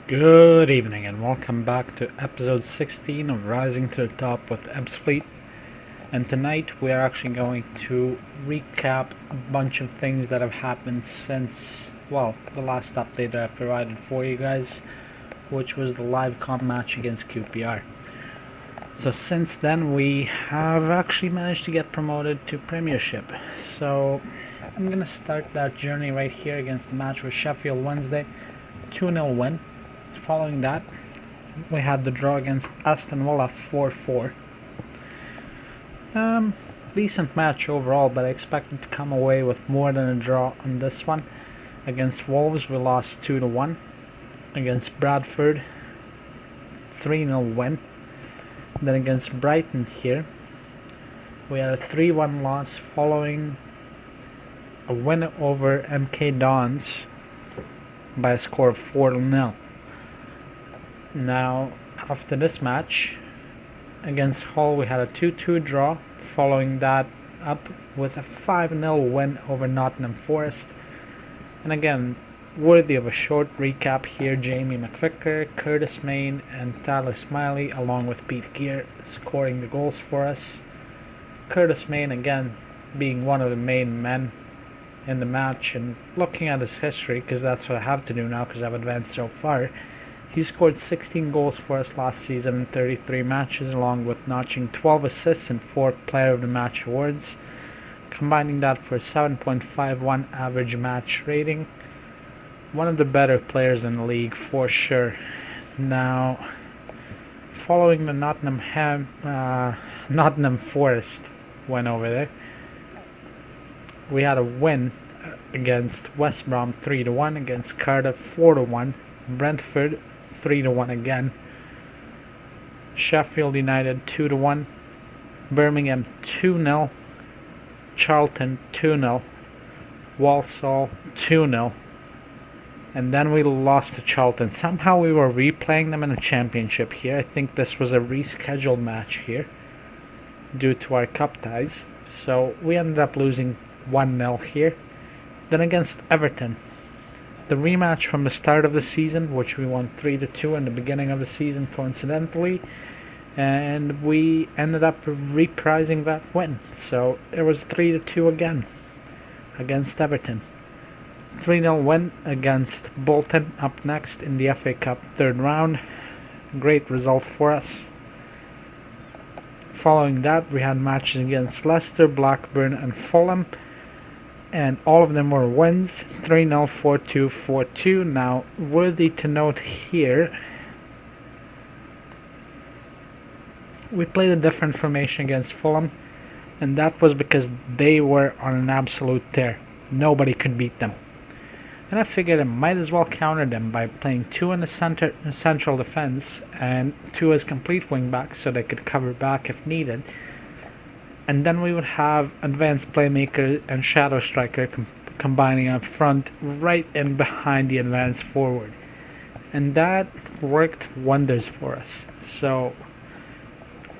Good evening and welcome back to episode 16 of Rising to the Top with Ebbsfleet. And tonight we are actually going to recap a bunch of things that have happened since, the last update that I provided for you guys, which was the live comp match against QPR. So since then we have actually managed to get promoted to Premiership. So I'm going to start that journey right here against the match with Sheffield Wednesday. 2-0 win. Following that, we had the draw against Aston Villa 4-4. Decent match overall, but I expected to come away with more than a draw on this one. Against Wolves, we lost 2-1. Against Bradford, 3-0 win. Then against Brighton here, we had a 3-1 loss following a win over MK Dons by a score of 4-0. Now, after this match, against Hull, we had a 2-2 draw, following that up with a 5-0 win over Nottingham Forest. And again, worthy of a short recap here, Jamie McVicker, Curtis Main, and Tyler Smiley, along with Pete Gear, scoring the goals for us. Curtis Main, again, being one of the main men in the match, and looking at his history, because that's what I have to do now because I've advanced so far. He scored 16 goals for us last season in 33 matches, along with notching 12 assists and 4 Player of the Match awards, combining that for a 7.51 average match rating. One of the better players in the league for sure. Now, following the Nottingham Forest win over there, we had a win against West Brom 3-1, against Cardiff 4-1, Brentford 3-1 again, Sheffield United 2-1, Birmingham 2-0, Charlton 2-0, Walsall 2-0, and then we lost to Charlton. Somehow we were replaying them in the championship here. I think this was a rescheduled match here due to our cup ties, so we ended up losing 1-0 here. Then against Everton, the rematch from the start of the season, which we won 3-2 in the beginning of the season coincidentally, and we ended up reprising that win. So it was 3-2 again against Everton. 3-0 win against Bolton up next in the FA Cup third round. Great result for us. Following that, we had matches against Leicester, Blackburn and Fulham, and all of them were wins. 3-0, 4-2, 4-2. Now, worthy to note here, we played a different formation against Fulham, and that was because they were on an absolute tear. Nobody could beat them. And I figured I might as well counter them by playing 2 in the central defense and 2 as complete wing backs so they could cover back if needed. And then we would have advanced playmaker and shadow striker combining up front, right in behind the advanced forward. And that worked wonders for us. So,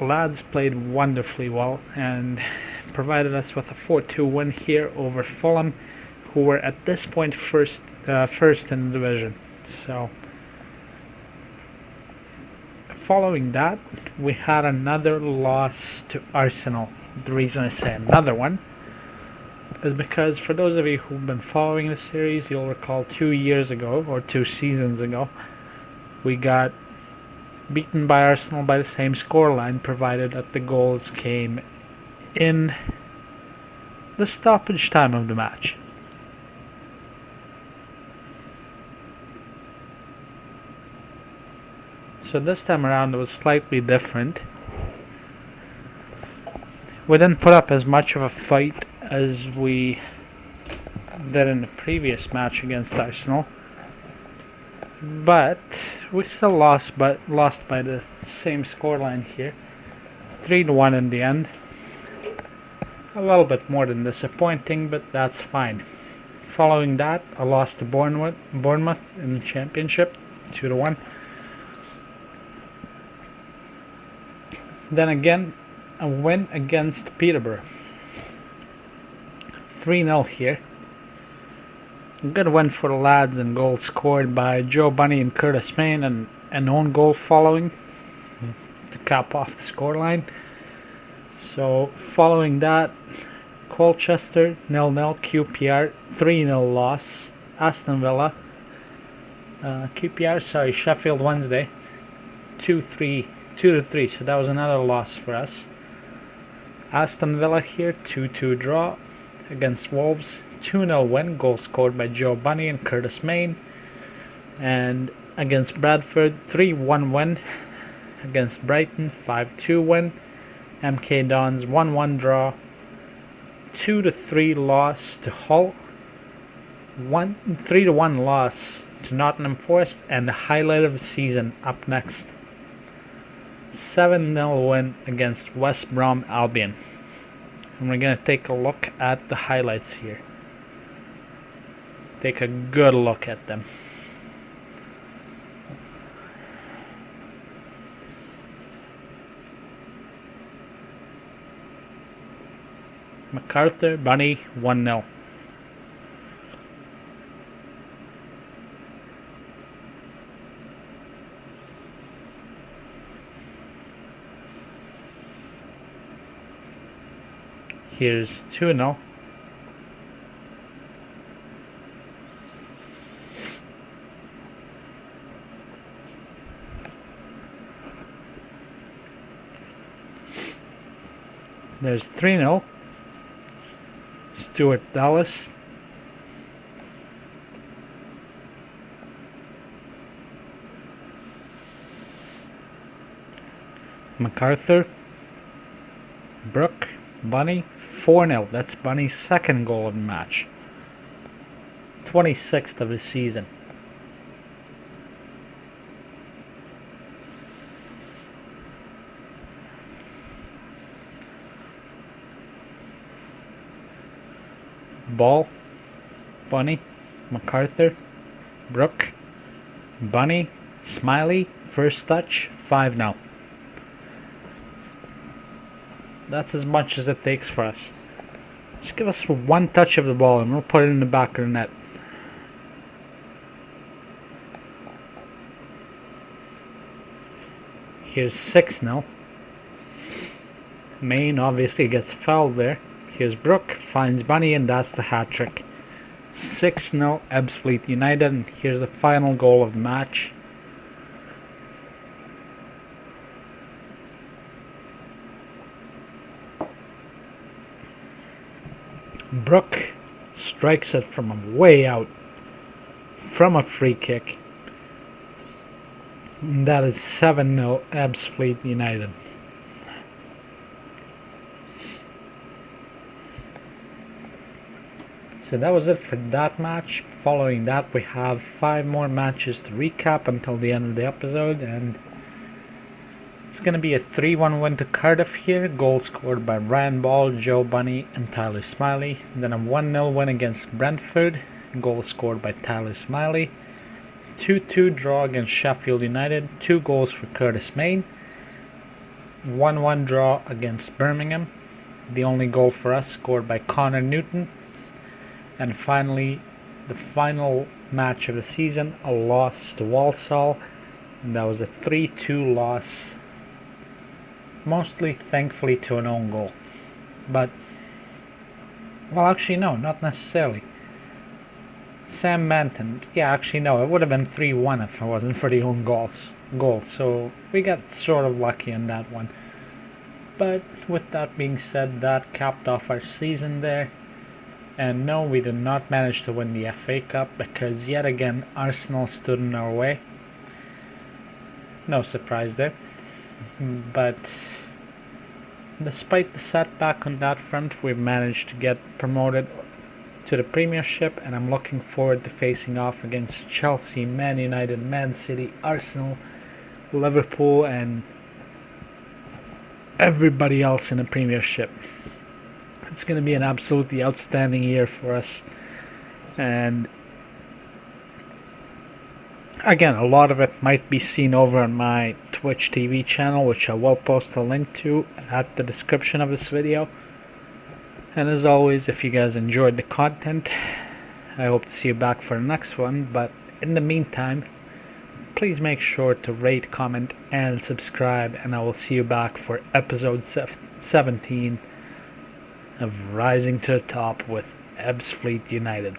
lads played wonderfully well and provided us with a 4-2 win here over Fulham, who were at this point first in the division. So, following that, we had another loss to Arsenal. The reason I say another one is because for those of you who've been following the series, you'll recall 2 years ago, or 2 seasons ago, we got beaten by Arsenal by the same scoreline, provided that the goals came in the stoppage time of the match. So this time around it was slightly different. We didn't put up as much of a fight as we did in the previous match against Arsenal, but we still lost by the same scoreline here, 3-1 in the end. A little bit more than disappointing, but that's fine. Following that, a loss to Bournemouth in the Championship, 2-1. Then again, a win against Peterborough, 3-0 here. Good win for the lads, and goals scored by Joe Bunny and Curtis Main, and an own goal following to cap off the scoreline. So following that, Colchester 0-0, QPR 3-0 loss, Aston Villa, Sheffield Wednesday 2-3, so that was another loss for us. Aston Villa here 2-2 draw against Wolves, 2-0 win, goal scored by Joe Bunny and Curtis Main. And against Bradford, 3-1 win. Against Brighton, 5-2 win. MK Dons 1-1 draw, 2-3 loss to Hull, 3-1 loss to Nottingham Forest, and the highlight of the season up next. 7-0 win against West Brom Albion. And we're going to take a look at the highlights here. Take a good look at them. MacArthur, Bunny, 1-0. Here's 2-0. There's 3-0. Stuart Dallas. MacArthur. Brook. Bunny. 4-0. That's Bunny's second goal of the match. 26th of the season. Ball, Bunny, MacArthur, Brook, Bunny, Smiley, first touch, 5-0. That's as much as it takes for us. Just give us one touch of the ball and we'll put it in the back of the net. Here's 6-0. Main obviously gets fouled there. Here's Brook, finds Bunny, and that's the hat-trick. 6-0 Ebbsfleet United, and here's the final goal of the match. Brook strikes it from way out, from a free kick. And that is 7-0 Ebbsfleet United. So that was it for that match. Following that, we have 5 more matches to recap until the end of the episode, and it's going to be a 3-1 win to Cardiff here. Goal scored by Ryan Ball, Joe Bunny, and Tyler Smiley. Then a 1-0 win against Brentford. Goal scored by Tyler Smiley. 2-2 draw against Sheffield United. 2 goals for Curtis Main. 1-1 draw against Birmingham. The only goal for us scored by Connor Newton. And finally, the final match of the season, a loss to Walsall. And that was a 3-2 loss. Mostly, thankfully, to an own goal. But, well, actually, no, not necessarily. Sam Manton, yeah, actually, no, it would have been 3-1 if it wasn't for the own goal. So, we got sort of lucky on that one. But, with that being said, that capped off our season there. And no, we did not manage to win the FA Cup because yet again Arsenal stood in our way. No surprise there. But despite the setback on that front, we've managed to get promoted to the Premiership, and I'm looking forward to facing off against Chelsea, Man United, Man City, Arsenal, Liverpool, and everybody else in the Premiership. It's going to be an absolutely outstanding year for us. And again, a lot of it might be seen over on my Twitch TV channel, which I will post a link to at the description of this video. And as always, if you guys enjoyed the content, I hope to see you back for the next one, but in the meantime, please make sure to rate, comment, and subscribe, and I will see you back for episode 17 of Rising to the Top with Ebbsfleet United.